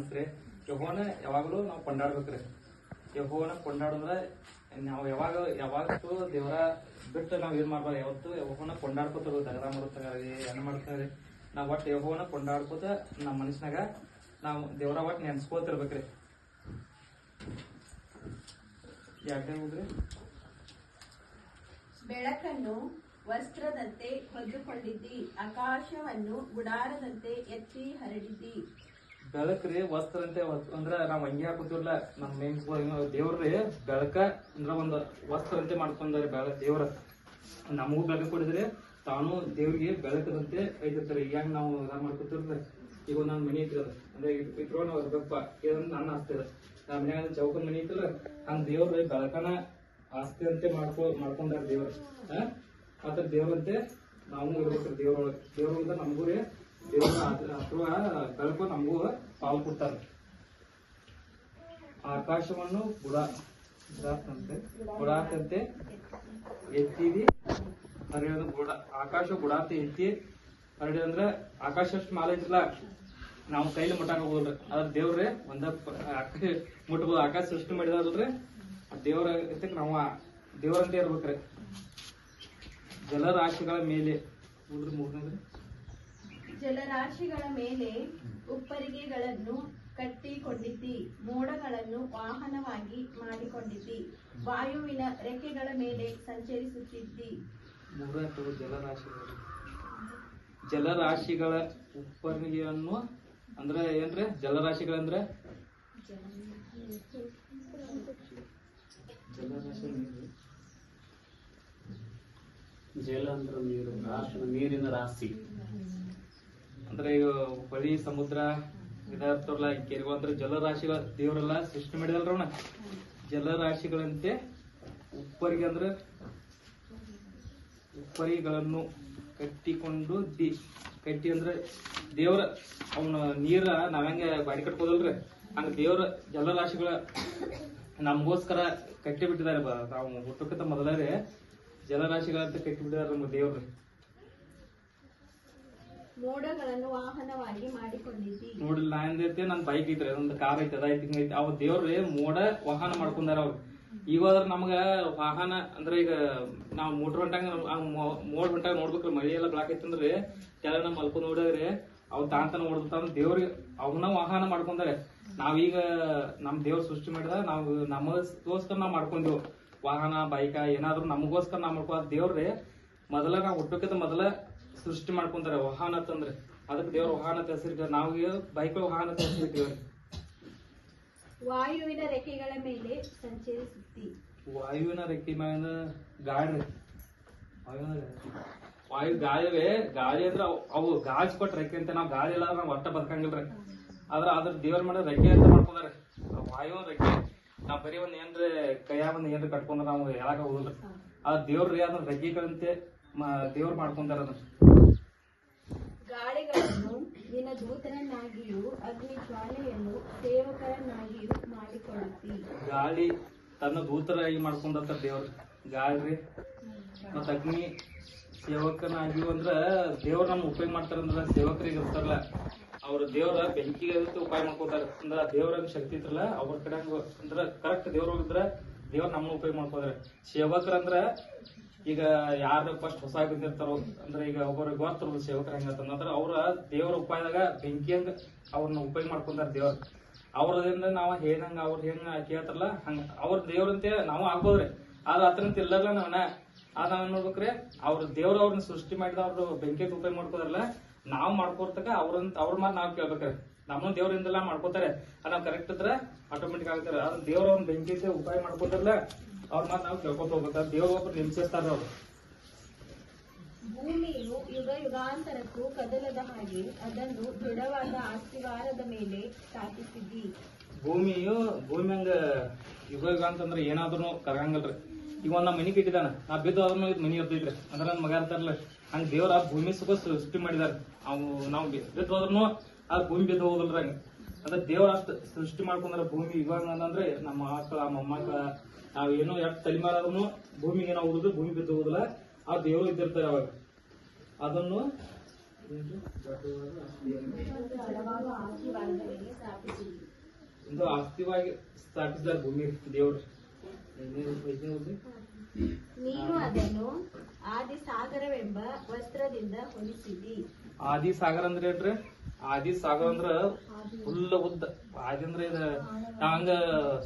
ಮನಸ್ರಿ ಯೆಹೋವನ ಯಾವಾಗಲೂ ನಾವು ಕೊಂಡಾಡ್ಬೇಕ್ರಿ. ಯೆಹೋವನ ಕೊಂಡಾಡಿದ್ರೆ ನಾವು ಯಾವಾಗಲೂ ದೇವರ ಬಿಟ್ಟು ನಾವ್ ಏನ್ ಮಾಡ್ಬಾರ್ದು. ಯಾವತ್ತು ಯೆಹೋವನ ಕೊಂಡಾಡ್ಕೋತಾರ ದಗದ ಮಾಡುತ್ತಾರಿ ಏನ್ ಮಾಡ್ತಾರೆ. ನಾವ್ ಒಟ್ಟು ಯೆಹೋವನ ಕೊಂಡಾಡ್ಕೋತ ನಮ್ಮ ಮನಸ್ಸಿನಾಗ ನಾವು ದೇವರ ಒಟ್ಟು ನೆನ್ಸ್ಕೋತಿರ್ಬೇಕ್ರಿ. ಯಾಕೆ ಹೋಗ್ರಿ? ಬೆಳಕನ್ನು ವಸ್ತ್ರದಂತೆ ಹೊದ್ದುಕೊಂಡಿದ್ದಿ, ಆಕಾಶವನ್ನು ಗುಡಾರದಂತೆ ಎತ್ತಿ ಹರಡಿದ್ದಿ. ಬೆಳಕ್ರಿ ವಸ್ತ್ರ ಅಂತೆ ಅಂದ್ರ ನಾವ್ ಅಂಗಿ ಹಾಕೋತಿರ್ಲ ನಮ್ಮ ದೇವ್ರಿ ಬೆಳಕ ಅಂದ್ರ ಒಂದ್ ವಸ್ತ್ರ ಅಂತೆ ಮಾಡ್ಕೊಂಡ್ರಿ. ದೇವ್ರ ನಮಗೂ ಬೆಳಕ ಕೊಡಿದ್ರೆ ತಾನು ದೇವ್ರಿಗೆ ಬೆಳಕದಂತೆ ಐತಿರ್ತಾರೆ. ಹೆಂಗ್ ನಾವು ಮಾಡ್ಕೊತಿರ್ತಾರೆ. ಈಗ ಒಂದ್ ಮನಿ ಐತ್ರಿ ಅದ ಅಂದ್ರೆ ಇಟ್ರೋ ನಾವ್ ಇರ್ಬೇಕಪ್ಪ ಇದಂತ ನನ್ನ ಆಸ್ತಿ ಅದ. ನಮ್ಮ ಮನ್ಯಾಗ ಚೌಕನ್ ಮನಿ ಐತಿಲ್ಲ ಹಂಗ ದೇವ್ರ ಬೆಳಕನ ಆಸ್ತಿ ಅಂತೆ ಮಾಡ್ಕೊಂಡಾರ ದೇವ್ರ. ಆತರ ದೇವ್ರಂತೆ ನಾವು ಇರ್ಬೇಕ್ರಿ. ದೇವ್ರಿಂದ ನಮಗೂ ರೀ ದೇವ್ರ ಅಥವಾ ಬೆಳಕು ನಮಗೂ ಪಾಲು ಕೊಡ್ತಾರ. ಆಕಾಶವನ್ನು ಗುಡಾತಂತೆ ಎತ್ತಿದಿ ಹರಿಯೋದು ಗುಡ. ಆಕಾಶ ಗುಡಾತ ಎತ್ತಿ ಹರಡಿ ಅಂದ್ರೆ ಆಕಾಶ ಅಷ್ಟು ಮಾಲೆ ಐತಿಲ್ಲ ನಾವು ಕೈಲಿ ಮುಟ್ಟಾಕ ಹೋಗಲ್ರಿ. ಅದ್ರ ದೇವ್ರಿ ಒಂದ ಮುಟ್ಬೋದು. ಆಕಾಶ ಸೃಷ್ಟಿ ಮಾಡಿದಾರಲ್ರಿ ದೇವ್ರ ನಾವು ದೇವ್ರಂತ ಇರ್ಬೇಕ್ರಿ. ಜಲರಾಶಿಗಳ ಮೇಲೆ ಜಲರಾಶಿಗಳ ಮೇಲೆ ಉಪ್ಪರಿಗೆಗಳನ್ನು ಕಟ್ಟಿಕೊಂಡಿದ್ದಿ, ಮೋಡಗಳನ್ನು ವಾಹನವಾಗಿ ಮಾಡಿಕೊಂಡಿದ್ದಿ, ವಾಯುವಿನ ರೆಕ್ಕೆಗಳ ಮೇಲೆ ಸಂಚರಿಸುತ್ತಿದ್ದಿ. ಜಲರಾಶಿಗಳ ಉಪ್ಪರಿಗೆಯನ್ನು ಅಂದ್ರೆ ಏನ್ರಿ? ಜಲರಾಶಿಗಳಂದ್ರೆ ಜಲ ಅಂದ್ರೆ ನೀರು, ನೀರಿನ ರಾಶಿ ಅಂದ್ರೆ ಈಗ ಹೊಳಿ ಸಮುದ್ರ ಇದಾರ್ತಾರಲ್ಲ ಕೆರೆಗಳು ಅಂದ್ರೆ ಜಲರಾಶಿಗಳ ದೇವರೆಲ್ಲ ಸೃಷ್ಟಿ ಮಾಡಿದಲ್ರವಣ. ಜಲರಾಶಿಗಳಂತೆ ಉಪ್ಪರಿಗೆ ಅಂದ್ರೆ ಉಪ್ಪರಿಗಳನ್ನು ಕಟ್ಟಿಕೊಂಡು ಕಟ್ಟಿ ಅಂದ್ರೆ ದೇವ್ರ ಅವನ ನೀರ ನಾವಂಗೆ ಬಾಡಿ ಕಟ್ಕೋದಲ್ರಿ ಹಂಗ ದೇವ್ರ ಜಲರಾಶಿಗಳ ನಮಗೋಸ್ಕರ ಕಟ್ಟಿ ಬಿಟ್ಟಿದ್ದಾರೆ. ನಾವು ಹುಟ್ಟಕ್ಕಿಂತ ಮೊದಲೇ ಜಲರಾಶಿಗಳಂತ ಕಟ್ಟಿ ಬಿಟ್ಟಿದ್ದಾರೆ ನಮ್ಮ ದೇವ್ರು. ಮೋಡಗಳನ್ನು ವಾಹನವಾಗಿ ಮಾಡಿಕೊಂಡಿದ್ದಿ. ನೋಡಿಲ್ಲ ನಾ ಎಂದೈತೆ ನನ್ ಬೈಕ್ ಐತ್ರಿ ಒಂದು ಕಾರ್ ಐತಿ ಅದೈತಿ ಅವ್ ದೇವ್ರಿ ಮೋಡ ವಾಹನ ಮಾಡ್ಕೊಂಡಾರ ಅವ್ರು. ಈಗಾದ್ರ ನಮ್ಗ ವಾಹನ ಅಂದ್ರೆ ಈಗ ನಾವ್ ಮೋಟರ್ ಹೊಂಟಾಗ ಮೋಡ್ ಹೊಂಟಾಗ ನೋಡ್ಬೇಕ್ರಿ. ಮಳಿ ಎಲ್ಲ ಬ್ಲಾಕ್ ಐತಂದ್ರಿ ಕೆಲ ನಮ್ ಮಲ್ಕೊಂಡ್ ನೋಡಿದ್ರಿ ಅವ್ ತಾಂತನ ನೋಡ್ಬಿಡ್ತಾವ ದೇವ್ರಿಗೆ ಅವನ ವಾಹನ ಮಾಡ್ಕೊಂಡಾರೆ. ನಾವೀಗ ನಮ್ ದೇವ್ರ ಸೃಷ್ಟಿ ಮಾಡಿದ ನಾವು ನಮಗೋಸ್ಕರ ನಾವ್ ಮಾಡ್ಕೊಂಡೇವು ವಾಹನ ಬೈಕ ಏನಾದ್ರು ನಮಗೋಸ್ಕರ ನಾವ್ ಮಾಡ್ಕೋ. ದೇವ್ರಿ ಮೊದಲ ನಾವ್ ಹುಟ್ಟಕ್ಕಿಂತ ಮೊದಲ ಸೃಷ್ಟಿ ಮಾಡ್ಕೊಂತಾರೆ ವಾಹನ ಅಂತಂದ್ರೆ ಅದಕ್ಕೆ ದೇವ್ರ ವಾಹನ ಹೆಸರಿಟ್ಟಾರೆ. ನಾವು ಬೈಕ್ ವಾಹನ ಹೆಸರಿಟ್ಟಿವ್ರಿ. ವಾಯುವಿನ ರೆಕ್ಕೆಗಳ ಮೇಲೆ ಸಂಚರಿಸುತ್ತಿ. ವಾಯುವಿನ ರೆಕ್ಕೆ ಮೇಲೆ ಗಾಳಿ ವಾಯು ಗಾಳಿವೇ ಗಾಳಿ ಅಂದ್ರೆ ಅವು ಗಾಳಿ ಕೊಟ್ಟ ರೆಕ್ಕೆ ಅಂತ. ನಾವ್ ಗಾಳಿ ಇಲ್ಲ ನಾವ್ ಒಟ್ಟ ಬದುಕಂಗಿಲ್ರಿ. ಆದ್ರ ಅದ್ರ ದೇವ್ರ ಮಾಡೋ ರೆಕ್ಕೆ ಅಂತ ಮಾಡ್ಕೊಂಡಾರೆ. ವಾಯು ರೆಕ್ಕೆ ನಾವ್ ಬರೀ ಒಂದ್ ಏನ್ರಿ ಕೈಯಾಗ ಒಂದ್ ಏನ್ರಿ ಕಟ್ಕೊಂಡ್ರ ನಾವು ಹೇಳಾಕ ಹೋಗಲ್ರಿ. ಅದ್ರ ದೇವ್ರಿ ಅದ್ರ ರೆಕ್ಕೆಗಳಂತೆ ದೇವ್ರು ಮಾಡ್ಕೊಂಡಾರ. ಅದ್ರ ಗಾಳಿಗಳನ್ನು ನಿನ್ನ ದೂತರನ್ನಾಗಿಯೂ ಅಗ್ನಿ ಜ್ವಾಲೆಯನ್ನು ಸೇವಕರನ್ನಾಗಿಯೂ ಮಾಡಿಕೊಳ್ಳುತ್ತಿ. ಗಾಳಿ ತನ್ನ ದೂತರಾಗಿ ಮಾಡ್ಕೊಂಡಂತ ದೇವ್ರ ಗಾಳಿ ಮತ್ತ ಅಗ್ನಿ ಸೇವಕನಾಗಿಯೂ ಅಂದ್ರ ದೇವ್ರ ನಮ್ ಉಪಯೋಗ ಮಾಡ್ತಾರಂದ್ರ ಸೇವಕರಿಗೆ ಇರ್ತಾರಲ್ಲ ಅವ್ರ ದೇವ್ರ ಬೆಂಕಿಗೆ ಉಪಾಯ ಮಾಡ್ಕೋತಾರ. ಅಂದ್ರ ದೇವ್ರಂಗ್ ಶಕ್ತಿ ಇತ್ರಲ್ಲ ಅವ್ರ ಕಡೆ ಅಂದ್ರ ಕರೆಕ್ಟ್ ದೇವ್ರ ಹೋಗಿದ್ರ ದೇವ್ರ ನಮ್ಮನ್ನ ಉಪಯೋಗ ಮಾಡ್ಕೋತಾರ. ಸೇವಕರಂದ್ರ ಈಗ ಯಾರು ಫಸ್ಟ್ ಹೊಸ ಬಂದಿರ್ತಾರ ಅಂದ್ರೆ ಈಗ ಒಬ್ಬರಿಗೆ ಗೊತ್ತಿರೋದು ಸೇವಕರ ಹೆಂಗಂತಂದ್ರ ಅವ್ರ ದೇವ್ರ ಉಪಾಯದಾಗ ಬೆಂಕಿ ಹಂಗ ಅವ್ರನ್ನ ಉಪಯೋಗ ಮಾಡ್ಕೊಂಡಾರ ದೇವ್ರ. ಅವ್ರದಿಂದ ನಾವ್ ಏನಂಗ ಅವ್ರ ಹೆಂಗ ಕೇಳ್ತಾರಲ್ಲ ಹಂಗ ಅವ್ರ ದೇವ್ರಂತೆ ನಾವು ಆಗ್ಬೋದ್ರಿ. ಆದ್ರ ಅತ್ರಂತ ಇಲ್ಲಲ್ಲ ನಾವನ ಅದ್ ನಾವ್ ನೋಡ್ಬೇಕ್ರಿ. ಅವ್ರ ದೇವ್ರ ಅವ್ರನ್ನ ಸೃಷ್ಟಿ ಮಾಡಿದ ಅವ್ರು ಬೆಂಕಿ ಉಪಯೋಗ ಮಾಡ್ಕೋದಾರಲ್ಲ ನಾವ್ ಮಾಡ್ಕೊರ್ತಕ ಅವ್ರ ಮಾತ್ ನಾವ್ ಕೇಳ್ಬೇಕ್ರಿ. ನಮ್ಮ ದೇವ್ರಿಂದೆಲ್ಲ ಮಾಡ್ಕೋತಾರೆ ಅದ್ ನಾವ್ ಕರೆಕ್ಟ್ ಇದ್ರ ಆಟೋಮೆಟಿಕ್ ಆಗ್ತಾರೆ. ಅದ್ರ ದೇವ್ರ ಅವ್ನ ಬೆಂಕಿ ಉಪಾಯ ಮಾಡ್ಕೋತಾರಲ್ಲ ಅವ್ರ ಮಾತ್ ನಾವ್ ಕೇಳ್ಕೊತ ಹೋಗ್ಬೇಕ. ದೇವ್ರ ಒಬ್ರು ನಿಲ್ಸಿರ್ತಾರ ಅವ್ರು. ಭೂಮಿಯು ಯುಗ ಯುಗಾಂತರಕ್ಕೂ ಕದಲದ ಹಾಗೆ ಅದನ್ನು ದೃಢವಾದ ಆಸ್ತಿವಾರದ ಮೇಲೆ ಸ್ಥಾಪಿಸಿದ್ದಿ. ಭೂಮಿ ಹಂಗ ಯುಗ ಯುಗ ಅಂತಂದ್ರ ಏನಾದ್ರು ಕರಗಂಗಲ್ರಿ. ಈಗ ಒಂದ್ ನಮ್ ಮನಿ ಕಟ್ಟಿದಾನ ನಾ ಬಿದ್ದು ಅದ್ರ ಮನಿ ಇರ್ತೈತ್ರಿ ಅಂದ್ರ ನನ್ ಮಗ ಇರ್ತಾರಲ್ಲ ಹಂಗ ದೇವ್ರ ಭೂಮಿ ಸುಖ ಸೃಷ್ಟಿ ಮಾಡಿದಾರ. ನಾವ್ ಬಿದ್ದು ಹೋದ್ರೂ ಆ ಭೂಮಿ ಬಿದ್ದು ಹೋಗಲ್ರಿ. ಹಂಗ ಅದ್ರ ದೇವ್ರ ಅಷ್ಟ ಸೃಷ್ಟಿ ಮಾಡ್ಕೊಂಡ್ರ ಭೂಮಿ ಇವಾಗ ಅಂತಂದ್ರೆ ನಮ್ಮ ಮಕ್ಕಳ ಮೊಮ್ಮಕ್ಕಳ ನಾವೇನೋ ಎಷ್ಟು ತಲೆಮಾರಾದ್ರೂ ಭೂಮಿಗೆ ನಾವು ಉಳಿದ್ರು ಭೂಮಿ ಬಿದ್ದು ಹೋಗುದಿಲ್ಲ. ಆ ದೇವ್ರು ಇದ್ದಿರ್ತಾರೆ ಅವಾಗ ಅದನ್ನು ಆಶೀರ್ವಾದದಲ್ಲಿ ಸ್ಥಾಪಿಸಿದ್ವಿ. ಇದು ಆಸ್ತಿವಾಗಿ ಸ್ಥಾಪಿಸಿದ ಭೂಮಿ ದೇವ್ರು. ನೀನು ಅದನ್ನು ಆದಿಸಾಗರವೆಂಬ ವಸ್ತ್ರದಿಂದ ಹೊಲಿಸಿದಿ. ಆದಿಸಾಗರ ಅಂದ್ರೆ ಏನ್ರಿ? ಆದಿಸಾಗರ ಅಂದ್ರ ಫುಲ್ ಉದ್ದ. ಆದಿ ಅಂದ್ರೆ ಇದ ಹಂಗ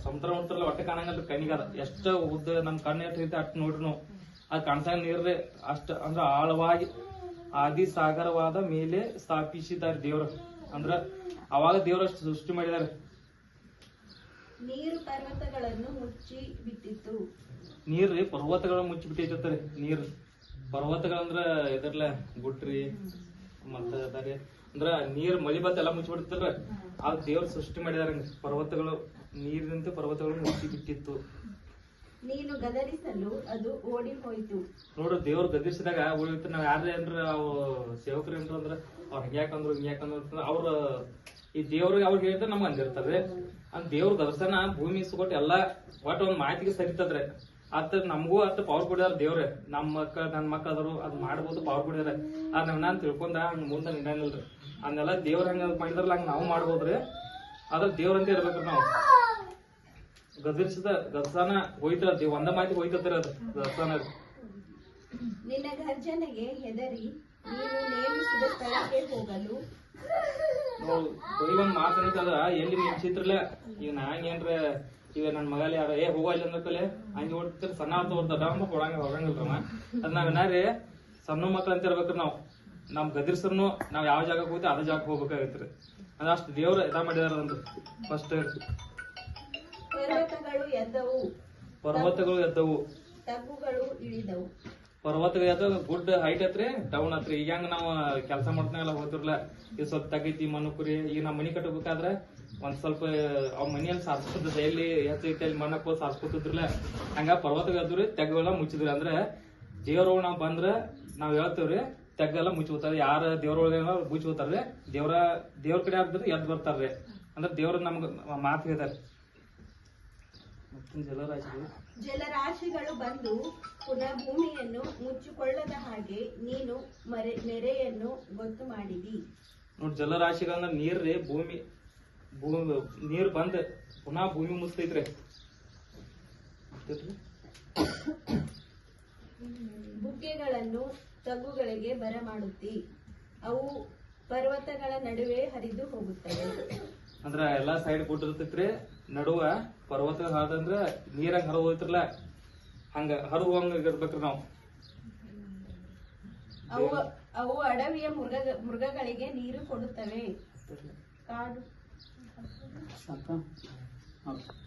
ಸಮುದ್ರ ನೋಡ್ತಾರಲ್ಲ ಒಟ್ಟೆ ಕಾಣಂಗಲ್ರಿ ಕಣ್ಣಿಗದ. ಎಷ್ಟ ಉದ್ದ ನಮ್ ಕಣ್ಣು ಎಷ್ಟೈತಿ ಅಷ್ಟ್ ನೋಡ್ರಿ ನಾವು. ಅದ್ ಕಾಣ್ಸಂಗ ನೀರ್ರಿ ಅಷ್ಟ ಅಂದ್ರ ಆಳವಾಗಿ ಆದಿಸಾಗರವಾದ ಮೇಲೆ ಸ್ಥಾಪಿಸಿದಾರೆ ದೇವ್ರ. ಅಂದ್ರ ಅವಾಗ ದೇವ್ರ ಅಷ್ಟು ಸೃಷ್ಟಿ ಮಾಡಿದಾರೆ. ನೀರು ಪರ್ವತಗಳನ್ನು ಮುಚ್ಚಿ ಬಿಟ್ಟಿತ್ತು. ನೀರ್ರಿ ಪರ್ವತಗಳ ಮುಚ್ಚಿ ಬಿಟ್ಟೈತರಿ. ನೀರ್ ಪರ್ವತಗಳಂದ್ರ ಇದ್ರಲ್ಲ ಗುಟ್ರಿ ಮತ್ತ ಅದಾರಿ ಅಂದ್ರ ನೀರ್ ಮಳಿ ಬತ್ತ ಎಲ್ಲಾ ಮುಚ್ಚಿ ಬಿಡ್ತಾರ. ಆಗ ದೇವ್ರ ಸೃಷ್ಟಿ ಮಾಡಿದಾರ. ಪರ್ವತಗಳು ನೀರಿನಂತೆ ಪರ್ವತಗಳು ಮುಚ್ಚಿ ಬಿಟ್ಟಿತ್ತು. ನೀನು ಗದರಿಸಲು ಅದು ಓಡಿ ಹೋಯ್ತು. ನೋಡ್ರಿ ದೇವ್ರ ಗದಿಸಿದಾಗ ಉಳಿತು. ನಾವ್ ಯಾರೇ ಏನ್ರ ಅವ್ ಸೇವಕರು ಏನ್ರ ಅಂದ್ರ ಅವ್ರ ಹಿಂಗ್ಯಾಕಂದ್ರು ಅವ್ರ ಈ ದೇವ್ರಿಗೆ ಅವ್ರಿಗೆ ಹೇಳಿದ್ರೆ ನಮ್ಗೆ ಅಂದಿರ್ತಾರೆ. ಅಂದ್ ದೇವ್ರ ಗದರ್ಸನ ಭೂಮಿ ಸುಗೊಟ್ಟು ಎಲ್ಲಾ ಒಟ್ಟು ಒಂದ್ ಮಾತಿಗೆ ಸರಿತದ್ರೆ. ಅತ್ತ ನಮಗೂ ಅತ್ತ ಪವರ್ ಕೊಡ್ಯಾರ ದೇವ್ರೆ. ನನ್ ಮಕ್ಕ ಅದ್ರು ಅದ್ ಮಾಡ್ಬೋದು ಪವರ್ ಕೊಡ್ಯಾರ. ಅದ್ ನಾನ್ ತಿಳ್ಕೊಂಡ ಹಂಗ ಮುಂದೆ ನಿಲ್ಲಲ್ರಿ. ಅದನ್ನೆಲ್ಲ ದೇವ್ರ ಹಂಗ ಮಾಡಿದ್ರಲ್ಲ ಹಂಗ ನಾವು ಮಾಡ್ಬೋದ್ರಿ. ಅದ್ರ ದೇವ್ರಂತ ಇರ್ಬೇಕ್ರಿ ನಾವು. ಗದರ್ಸನ ಹೋಯ್ತಾರ ಒಂದ ಮಾತಿಗೆ ಹೋಯ್ತತ್ರಿ ಅದ್ ಗದರ್ಸನ. ನಿನ್ನ ಗರ್ಜನೆಗೆ ಹೆದರಿ ನೀನು ನೇಮಿಸಿದ ಸ್ಥಳಕ್ಕೆ ಹೋಗಲು ಬರೀ ಒಂದ್ ಮಾತದ ಎಲ್ಲಿ ನಿಲ್ಸಿತ್ರಲ್ಲ. ಈಗ ನಾಂಗ ಏನ್ರ ಈಗ ನನ್ ಮಗಲಿ ಯಾರ ಹೋಗೋ ಅಲ್ಲಿ ಅಂದ್ರಕಲೆ ಹಂಗೆ ಓಡ್ತಿರ್ ಸಣ್ಣ ತೋರ್ತದ ಹೊರಂಗಿಲ್ರಮ್ಮ. ಅದ್ ನಾವೇನಾರಿ ಸಣ್ಣ ಮಕ್ಳು ಅಂತ ಇರ್ಬೇಕ್ರಿ ನಾವು. ನಮ್ ಗದಿರ್ಸರ್ನು ನಾವ್ ಯಾವ ಜಾಗಕ್ಕೆ ಹೋಗ್ತೀವಿ ಅದ ಜಾಗಕ್ಕೆ ಹೋಗ್ಬೇಕಾಗೈತ್ರಿ. ಅದಷ್ಟು ದೇವ್ರ ಇದ ಮಾಡಿದಾರ ಅಂತ ಫಸ್ಟ್. ಪರ್ವತಗಳು ಎದ್ದವು, ತಗ್ಗುಗಳು ಇಳಿದವು. ಪರ್ವತ ಗುಡ್ ಹೈಟ್ ಐತ್ರಿ, ಡೌನ್ ಆತ್ರಿ. ಈಗ ಹೆಂಗ್ ನಾವ್ ಕೆಲಸ ಮಾಡ್ತಾನೆಲ್ಲ ಹೋತಿರ್ಲ ಇದು ಸ್ವಲ್ಪ ತಗೈತಿ ಮಣ್ಣುಕುರಿ. ಈಗ ನಾವ್ ಮನಿ ಕಟ್ಟಬೇಕಾದ್ರ ಒಂದ್ ಸ್ವಲ್ಪ ಅವ್ ಮನಿಯಲ್ಲಿ ಸಾರ್ಸ್ಕೊತ ಎಲ್ಲಿ ಹೆಚ್ಚೈತಿ ಅಲ್ಲಿ ಮಣ್ಣಕ್ಕ ಸಾರ್ಸ್ಕೊತಿದ್ರಲ್ಲ. ಹಂಗ ಪರ್ವತ ಎದ್ರಿ ತೆಗ್ಗೆಲ್ಲ ಮುಚ್ಚಿದ್ರಿ. ಅಂದ್ರೆ ದೇವ್ರೊಳಗ ನಾವ್ ಬಂದ್ರ ನಾವ್ ಹೇಳ್ತೇವ್ರಿ ತೆಗ್ಗೆಲ್ಲ ಮುಚ್ಚೋತಾರ. ಯಾರ ದೇವ್ರೊಳಗ ಮುಚ್ಚೋತಾರ್ರಿ. ದೇವ್ರ ಕಡೆ ಆದ್ರೆ ಎದ್ ಬರ್ತಾರ್ರಿ. ಅಂದ್ರ ದೇವ್ರ ನಮ್ಗ ಮಾತು ಹೇಳ್ತಾರ. ಜಲರಾಶಿಗಳು ಬಂದು ಪುನಃ ಭೂಮಿಯನ್ನು ಮುಚ್ಚಿಕೊಳ್ಳದ ಹಾಗೆ ನೀನು ನೆರೆಯನ್ನು ಗೊತ್ತು ಮಾಡಿದಿ. ನೋಡ್ ಜಲರಾಶಿಗಳನ್ನ ನೀರ್ರಿ ಭೂಮಿ ನೀರ್ ಬಂದ್ ಪುನಃ ಭೂಮಿ ಮುಚ್ಚತೈತ್ರಿ. ಬುಗ್ಗೆಗಳನ್ನು ತಗ್ಗುಗಳಿಗೆ ಬರಮಾಡುತ್ತಿ. ಅವು ಪರ್ವತಗಳ ನಡುವೆ ಹರಿದು ಹೋಗುತ್ತವೆ. ಅಂದ್ರ ಎಲ್ಲಾ ಸೈಡ್ ಕೊಟ್ಟಿರ್ತೈತ್ರಿ. ನಡುವ ಪರ್ವತ ಹಾದಂದ್ರ ನೀರಂಗ ಹರಿದು ಹೋಯ್ತಿರ್ಲ ಹಂಗ ಹರಿದುವಂಗ ಇರ್ಬೇಕ್ರಿ ನಾವು. ಅವು ಅಡವಿಯ ಮೃಗಗಳಿಗೆ ನೀರು ಕೊಡುತ್ತವೆ. ಕಾಡು